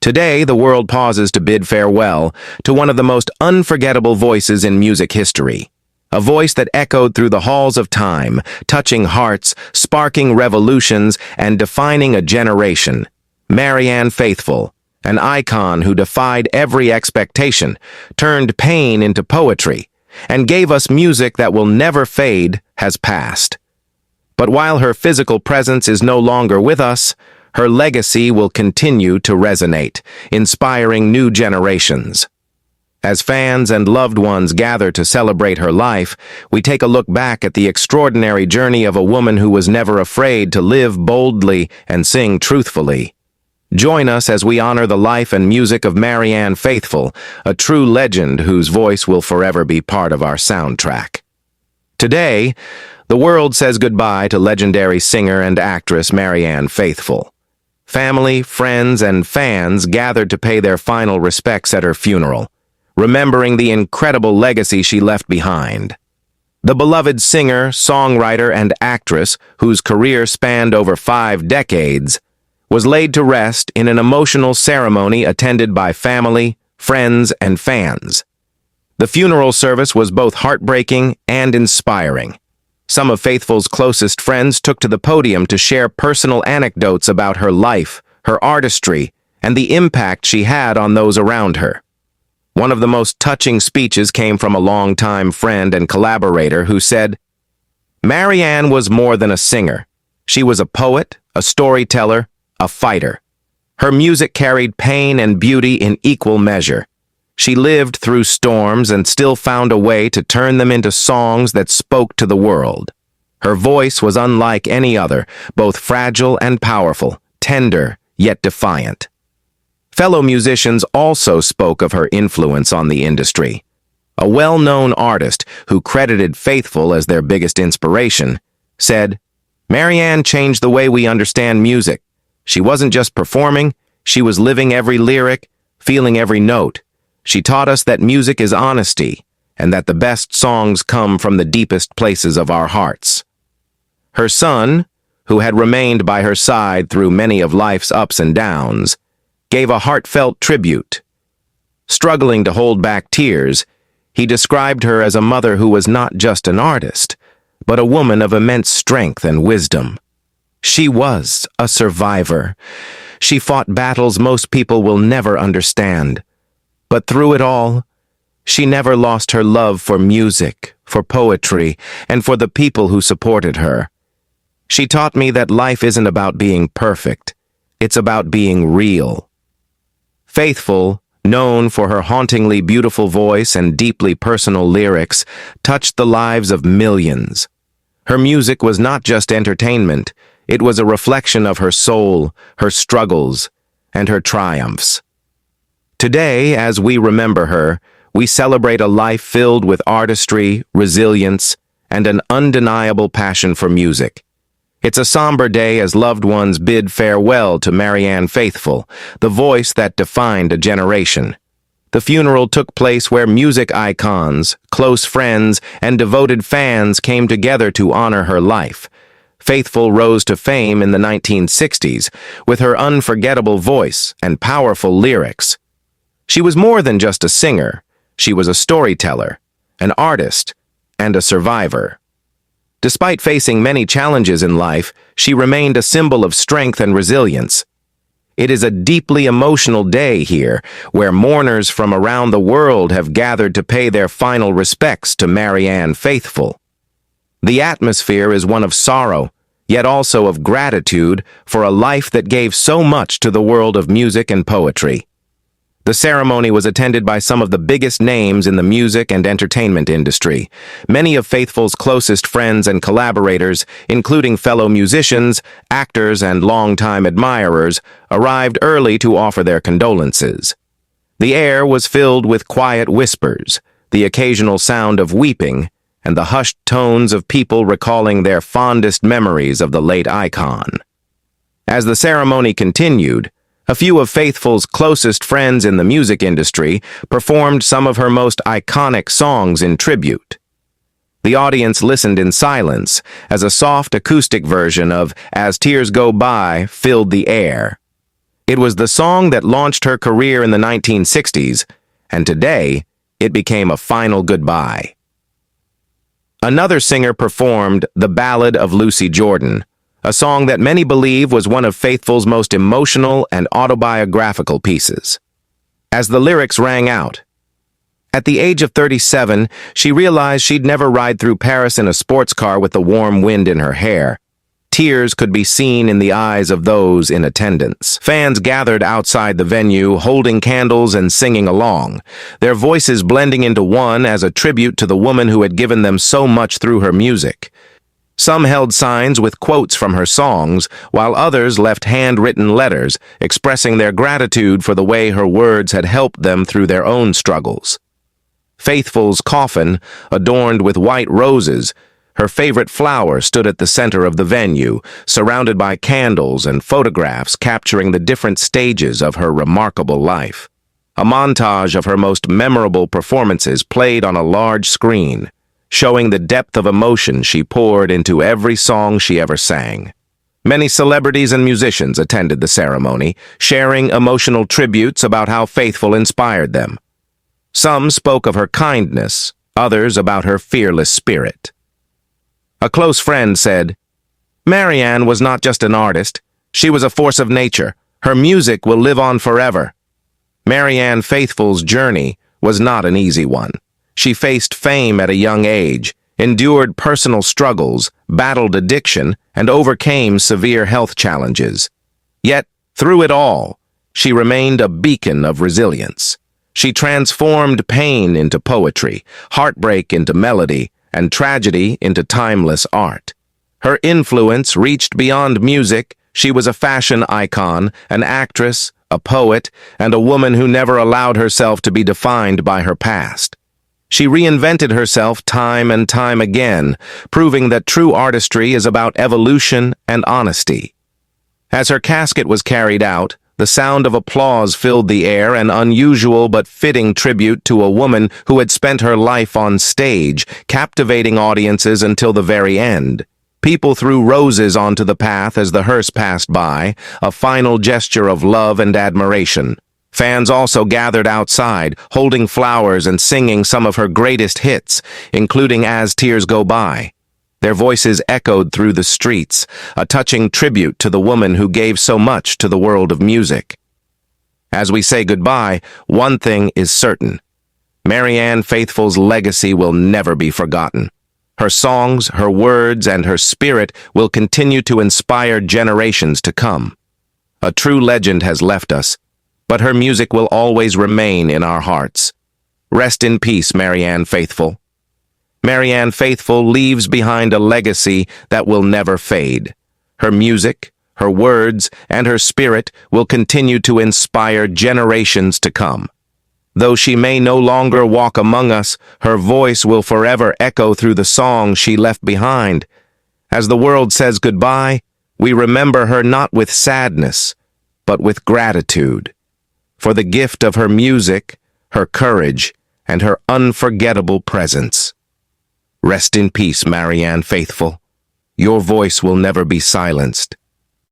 Today, the world pauses to bid farewell to one of the most unforgettable voices in music history. A voice that echoed through the halls of time, touching hearts, sparking revolutions, and defining a generation. Marianne Faithfull, an icon who defied every expectation, turned pain into poetry, and gave us music that will never fade, has passed. But while her physical presence is no longer with us, her legacy will continue to resonate, inspiring new generations. As fans and loved ones gather to celebrate her life, we take a look back at the extraordinary journey of a woman who was never afraid to live boldly and sing truthfully. Join us as we honor the life and music of Marianne Faithfull, a true legend whose voice will forever be part of our soundtrack. Today, the world says goodbye to legendary singer and actress Marianne Faithfull. Family, friends, and fans gathered to pay their final respects at her funeral, remembering the incredible legacy she left behind. The beloved singer, songwriter, and actress, whose career spanned over 5 decades, was laid to rest in an emotional ceremony attended by family, friends, and fans. The funeral service was both heartbreaking and inspiring. Some of Faithfull's closest friends took to the podium to share personal anecdotes about her life, her artistry, and the impact she had on those around her. One of the most touching speeches came from a longtime friend and collaborator who said, "Marianne was more than a singer. She was a poet, a storyteller, a fighter. Her music carried pain and beauty in equal measure. She lived through storms and still found a way to turn them into songs that spoke to the world. Her voice was unlike any other, both fragile and powerful, tender yet defiant." Fellow musicians also spoke of her influence on the industry. A well-known artist who credited Faithfull as their biggest inspiration said, "Marianne changed the way we understand music. She wasn't just performing, she was living every lyric, feeling every note. She taught us that music is honesty, and that the best songs come from the deepest places of our hearts." Her son, who had remained by her side through many of life's ups and downs, gave a heartfelt tribute. Struggling to hold back tears, he described her as a mother who was not just an artist, but a woman of immense strength and wisdom. She was a survivor. She fought battles most people will never understand. But through it all, she never lost her love for music, for poetry, and for the people who supported her. She taught me that life isn't about being perfect. It's about being real. Faithfull, known for her hauntingly beautiful voice and deeply personal lyrics, touched the lives of millions. Her music was not just entertainment, it was a reflection of her soul, her struggles, and her triumphs. Today, as we remember her, we celebrate a life filled with artistry, resilience, and an undeniable passion for music. It's a somber day as loved ones bid farewell to Marianne Faithfull, the voice that defined a generation. The funeral took place where music icons, close friends, and devoted fans came together to honor her life. Faithfull rose to fame in the 1960s with her unforgettable voice and powerful lyrics. She was more than just a singer. She was a storyteller, an artist, and a survivor. Despite facing many challenges in life, she remained a symbol of strength and resilience. It is a deeply emotional day here, where mourners from around the world have gathered to pay their final respects to Marianne Faithfull. The atmosphere is one of sorrow, yet also of gratitude for a life that gave so much to the world of music and poetry. The ceremony was attended by some of the biggest names in the music and entertainment industry. Many of Faithfull's closest friends and collaborators, including fellow musicians, actors, and longtime admirers, arrived early to offer their condolences. The air was filled with quiet whispers, the occasional sound of weeping, and the hushed tones of people recalling their fondest memories of the late icon. As the ceremony continued, a few of Faithfull's closest friends in the music industry performed some of her most iconic songs in tribute. The audience listened in silence as a soft acoustic version of "As Tears Go By" filled the air. It was the song that launched her career in the 1960s, and today, it became a final goodbye. Another singer performed The Ballad of Lucy Jordan, a song that many believe was one of Faithfull's most emotional and autobiographical pieces. As the lyrics rang out, at the age of 37, she realized she'd never ride through Paris in a sports car with the warm wind in her hair. Tears could be seen in the eyes of those in attendance. Fans gathered outside the venue, holding candles and singing along, their voices blending into one as a tribute to the woman who had given them so much through her music. Some held signs with quotes from her songs, while others left handwritten letters expressing their gratitude for the way her words had helped them through their own struggles. Faithfull's coffin, adorned with white roses, her favorite flower, stood at the center of the venue, surrounded by candles and photographs capturing the different stages of her remarkable life. A montage of her most memorable performances played on a large screen, showing the depth of emotion she poured into every song she ever sang. Many celebrities and musicians attended the ceremony, sharing emotional tributes about how Faithfull inspired them. Some spoke of her kindness, others about her fearless spirit. A close friend said, "Marianne was not just an artist, she was a force of nature. Her music will live on forever." Marianne Faithfull's journey was not an easy one. She faced fame at a young age, endured personal struggles, battled addiction, and overcame severe health challenges. Yet, through it all, she remained a beacon of resilience. She transformed pain into poetry, heartbreak into melody, and tragedy into timeless art. Her influence reached beyond music. She was a fashion icon, an actress, a poet, and a woman who never allowed herself to be defined by her past. She reinvented herself time and time again, proving that true artistry is about evolution and honesty. As her casket was carried out, the sound of applause filled the air, an unusual but fitting tribute to a woman who had spent her life on stage, captivating audiences until the very end. People threw roses onto the path as the hearse passed by, a final gesture of love and admiration. Fans also gathered outside, holding flowers and singing some of her greatest hits, including As Tears Go By. Their voices echoed through the streets, a touching tribute to the woman who gave so much to the world of music. As we say goodbye, one thing is certain. Marianne Faithfull's legacy will never be forgotten. Her songs, her words, and her spirit will continue to inspire generations to come. A true legend has left us, but her music will always remain in our hearts. Rest in peace, Marianne Faithfull. Marianne Faithfull leaves behind a legacy that will never fade. Her music, her words, and her spirit will continue to inspire generations to come. Though she may no longer walk among us, her voice will forever echo through the songs she left behind. As the world says goodbye, we remember her not with sadness, but with gratitude, for the gift of her music, her courage, and her unforgettable presence. Rest in peace, Marianne Faithfull. Your voice will never be silenced.